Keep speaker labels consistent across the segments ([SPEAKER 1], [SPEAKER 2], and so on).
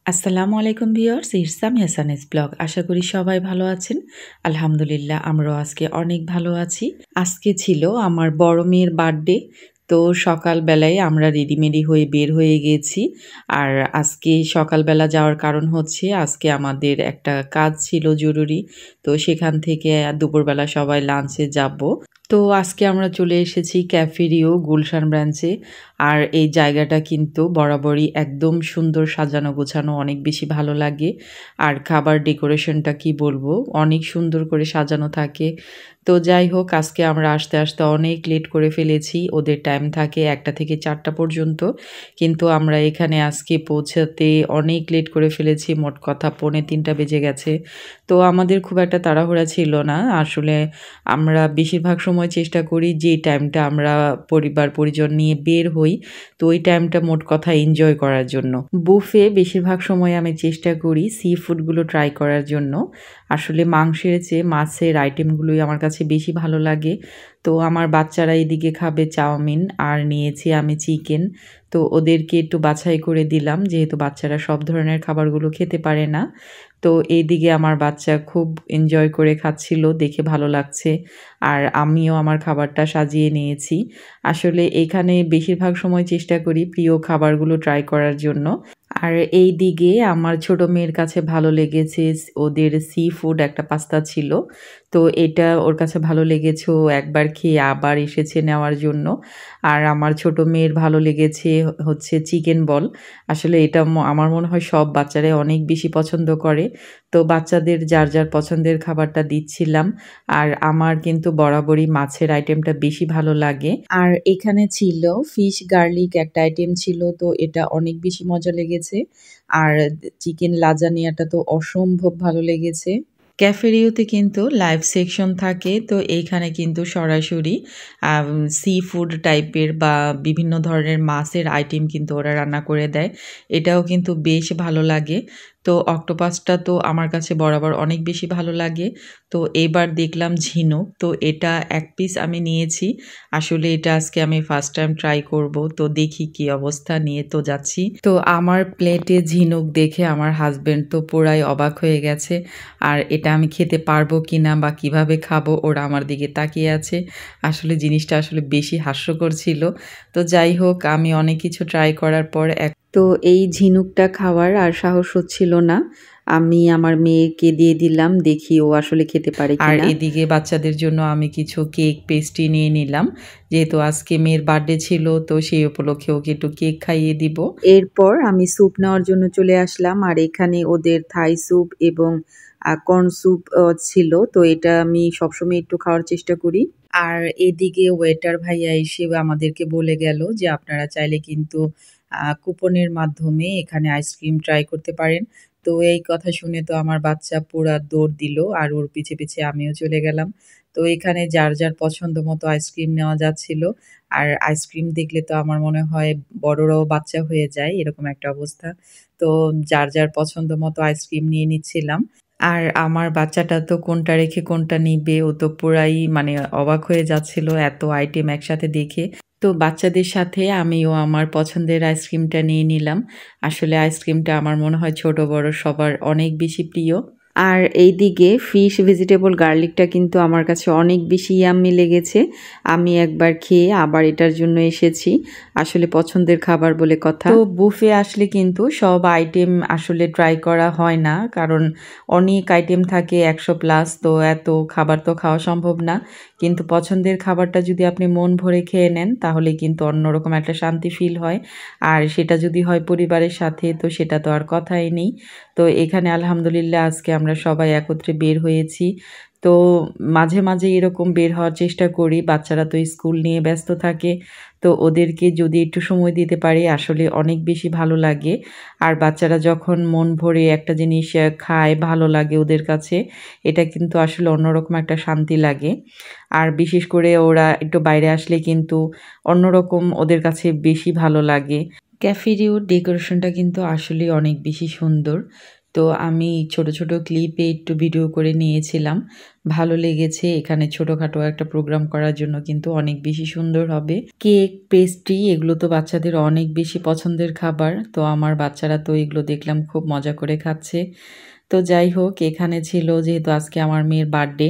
[SPEAKER 1] আসসালামু আলাইকুম viewers, it's আমি হাসানেস ব্লগ। আশা করি সবাই ভালো আছেন। আলহামদুলিল্লাহ আমরাও আজকে অনেক ভালো আছি। আজকে ছিল আমার বড় মেয়ের বার্থডে। তো সকালবেলায় আমরা রেডিমেডি হয়ে বের হয়ে গিয়েছি। আর আজকে সকালবেলা যাওয়ার কারণ হচ্ছে আজকে আমাদের একটা কাজ ছিল জরুরি। তো সেখান থেকে দুপুরবেলা সবাই লাঞ্চে যাব। তো আজকে আমরা চলে এসেছি ক্যাফে রিও গুলশান ব্রাঞ্চে। আর এই জায়গাটা কিন্তু বরাবরই একদম সুন্দর সাজানো গোছানো, অনেক বেশি ভালো লাগে। আর খাবার ডেকোরেশনটা কি বলবো, অনেক সুন্দর করে সাজানো থাকে। তো যাই হোক, আজকে আমরা আসতে আসতে অনেক লেট করে ফেলেছি। ওদের টাইম থাকে 1টা থেকে 4টা পর্যন্ত, কিন্তু আমরা এখানে আজকে পৌঁছাতে অনেক লেট করে ফেলেছি। মোট কথা 2:45 বেজে গেছে। তো আমাদের খুব একটা তাড়াহুড়া ছিল না আসলে। আমরা বেশিরভাগ সময় চেষ্টা করি যে টাইমটা আমরা পরিবার পরিজন নিয়ে বের হই, তো ওই টাইমটা মোট কথা এনজয় করার জন্য। বুফে বেশিরভাগ সময় আমি চেষ্টা করি সি ফুডগুলো ট্রাই করার জন্য। আসলে মাংসের চেয়ে মাছের আইটেমগুলোই আমার কাছে বেশি ভালো লাগে। তো আমার বাচ্চারা এদিকে খাবে চাউমিন আর নিয়েছি আমি চিকেন। তো ওদেরকে একটু বাছাই করে দিলাম, যেহেতু বাচ্চারা সব ধরনের খাবারগুলো খেতে পারে না। তো এইদিকে আমার বাচ্চা খুব এনজয় করে খাচ্ছিল, দেখে ভালো লাগছে। আর আমিও আমার খাবারটা সাজিয়ে নিয়েছি। আসলে এখানে বেশিরভাগ সময় চেষ্টা করি প্রিয় খাবারগুলো ট্রাই করার জন্য। আর এই দিকে আমার ছোট মেয়ের কাছে ভালো লেগেছে ওদের সি ফুড একটা পাস্তা ছিল। তো এটা ওর কাছে ভালো লেগেছে, ও একবার খেয়ে আবার এসেছে নেওয়ার জন্য। আর আমার ছোট মেয়ের ভালো লেগেছে হচ্ছে চিকেন বল। আসলে এটা আমার মনে হয় সব বাচ্চারাই অনেক বেশি পছন্দ করে। তো বাচ্চাদের যার যার পছন্দের খাবারটা দিচ্ছিলাম। আর আমার কিন্তু বরাবরই মাছের আইটেমটা বেশি ভালো লাগে। আর এখানে ছিল ফিশ গার্লিক একটা আইটেম ছিল, তো এটা অনেক বেশি মজা লেগেছে। আর চিকেন লাজানিয়াটা তো অসম্ভব ভালো লেগেছে। ক্যাফেরিওতে কিন্তু লাইভ সেকশন থাকে, তো এইখানে কিন্তু সরাসরি সি ফুড টাইপের বা বিভিন্ন ধরনের মাছের আইটেম কিন্তু ওরা রান্না করে দেয়। এটাও কিন্তু বেশ ভালো লাগে। তো অক্টোপাসটা তো আমার কাছে বরাবর অনেক বেশি ভালো লাগে। তো এবার দেখলাম ঝিনুক, তো এটা 1 পিস আমি নিয়েছি। আসলে এটা আজকে আমি ফার্স্ট টাইম ট্রাই করব, তো দেখি কি অবস্থা, নিয়ে তো যাচ্ছি। তো আমার প্লেটে ঝিনুক দেখে আমার হাজবেন্ড তো পুরাই অবাক হয়ে গেছে। আর এটা আমি খেতে পারবো কিনা বা কিভাবে খাবো, ওরা আমার দিকে তাকিয়ে আছে। আসলে জিনিসটা আসলে বেশি হাস্যকর ছিল। তো যাই হোক, আমি অনেক কিছু ট্রাই করার পর তো এই ঝিনুকটা খাওয়ার আর সাহস হচ্ছিল না। আমি আমার মেয়েকে দিয়ে দিলাম, দেখি ও আসলে খেতে পারে কিনা। আর এদিকে বাচ্চাদের জন্য আমি কিছু কেক পেস্ট্রি নিয়ে নিলাম, যেহেতু আজকে মেয়ের বার্থডে ছিল, তো সেই উপলক্ষে ওকে একটু কেক খাইয়ে দিব। এরপর আমি স্যুপ নেওয়ার জন্য চলে আসলাম। আর এখানে ওদের থাই স্যুপ এবং কর্ন স্যুপ ছিল। তো এটা আমি সবসময় একটু খাওয়ার চেষ্টা করি। আর এদিকে ওয়েটার ভাইয়া এসে আমাদেরকে বলে গেল যে আপনারা চাইলে কিন্তু কুপনের মাধ্যমে এখানে আইসক্রিম ট্রাই করতে পারেন। তো এই কথা শুনে তো আমার বাচ্চা পুরা দৌড় দিল, আর ওর পিছে পিছে আমিও চলে গেলাম। তো এখানে যার যার পছন্দ মতো আইসক্রিম নেওয়া যাচ্ছিল। আর আইসক্রিম দেখলে তো আমার মনে হয় বড়রাও বাচ্চা হয়ে যায়, এরকম একটা অবস্থা। তো যার যার পছন্দ মতো আইসক্রিম নিয়ে নিচ্ছিলাম। আর আমার বাচ্চাটা তো কোনটা রেখে কোনটা নিবে, ও তো পুরাই মানে অবাক হয়ে যাচ্ছিল এত আইটেম একসাথে দেখে। তো বাচ্চাদের সাথে আমিও আমার পছন্দের আইসক্রিমটা নিয়ে নিলাম। আসলে আইসক্রিমটা আমার মনে হয় ছোট বড় সবার অনেক বেশি প্রিয়। আর এইদিকে ফিশ ভেজিটেবল গার্লিকটা কিন্তু আমার কাছে অনেক বেশি ইয়াম্মি লেগেছে। আমি একবার খেয়ে আবার এটার জন্য এসেছি। আসলে পছন্দের খাবার বলে কথা। তো বুফে আসলে কিন্তু সব আইটেম আসলে ট্রাই করা হয় না, কারণ অনেক আইটেম থাকে 100+, তো এত খাবার তো খাওয়া সম্ভব না। কিন্তু পছন্দের খাবারটা যদি আপনি মন ভরে খেয়ে নেন, তাহলে কিন্তু অন্যরকম একটা শান্তি ফিল হয়। আর সেটা যদি হয় পরিবারের সাথে, তো সেটা তো আর কথাই নেই। তো এখানে আলহামদুলিল্লাহ আজকে আমরা সবাই একত্রে বের হয়েছি। তো মাঝে মাঝে এরকম বের হওয়ার চেষ্টা করি, বাচ্চারা তো স্কুল নিয়ে ব্যস্ত থাকে। তো ওদেরকে যদি একটু সময় দিতে পারি আসলে অনেক বেশি ভালো লাগে। আর বাচ্চারা যখন মন ভরে একটা জিনিস খায়, ভালো লাগে ওদের কাছে, এটা কিন্তু আসলে অন্যরকম একটা শান্তি লাগে। আর বিশেষ করে ওরা একটু বাইরে আসলে কিন্তু অন্যরকম ওদের কাছে বেশি ভালো লাগে। ক্যাফেরিওর ডেকোরেশনটা কিন্তু আসলেই অনেক বেশি সুন্দর। তো আমি ছোট, ছোট ক্লিপে একটু ভিডিও করে নিয়েছিলাম। ভালো লেগেছে। এখানে ছোটখাটো একটা প্রোগ্রাম করার জন্য কিন্তু অনেক বেশি সুন্দর হবে। কেক, পেস্ট্রি এগুলো তো বাচ্চাদের অনেক বেশি পছন্দের খাবার। তো আমার বাচ্চারা তো এগুলো দেখলাম খুব মজা করে খাচ্ছে। তো যাই হোক এখানে ছিল যেহেতু আজকে আমার মেয়ের বার্থডে,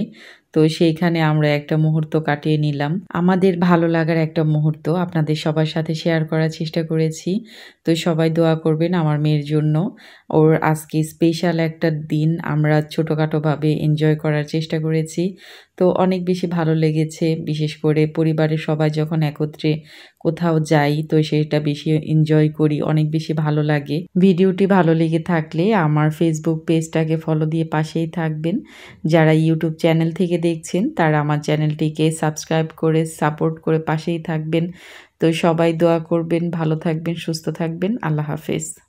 [SPEAKER 1] তো সেইখানে আমরা একটা মুহূর্ত কাটিয়ে নিলাম। আমাদের ভালো লাগার একটা মুহূর্ত আপনাদের সবার সাথে শেয়ার করার চেষ্টা করেছি। তো সবাই দোয়া করবেন আমার মেয়ের জন্য। ওর আজকে স্পেশাল একটা দিন আমরা ছোটখাটোভাবে এনজয় করার চেষ্টা করেছি। তো অনেক বেশি ভালো লেগেছে। বিশেষ করে পরিবারের সবাই যখন একত্রে কোথাও যাই তো সেটা বেশি এনজয় করি। অনেক বেশি ভালো লাগে। ভিডিওটি ভালো লেগে থাকলে আমার ফেসবুক পেজটাকে ফলো দিয়ে পাশেই থাকবেন। যারা ইউটিউব চ্যানেল থেকে দেখছেন তারা আমার চ্যানেলটিকে সাবস্ক্রাইব করে সাপোর্ট করে পাশেই থাকবেন। তো সবাই দোয়া করবেন, ভালো থাকবেন, সুস্থ থাকবেন। আল্লাহ হাফেজ।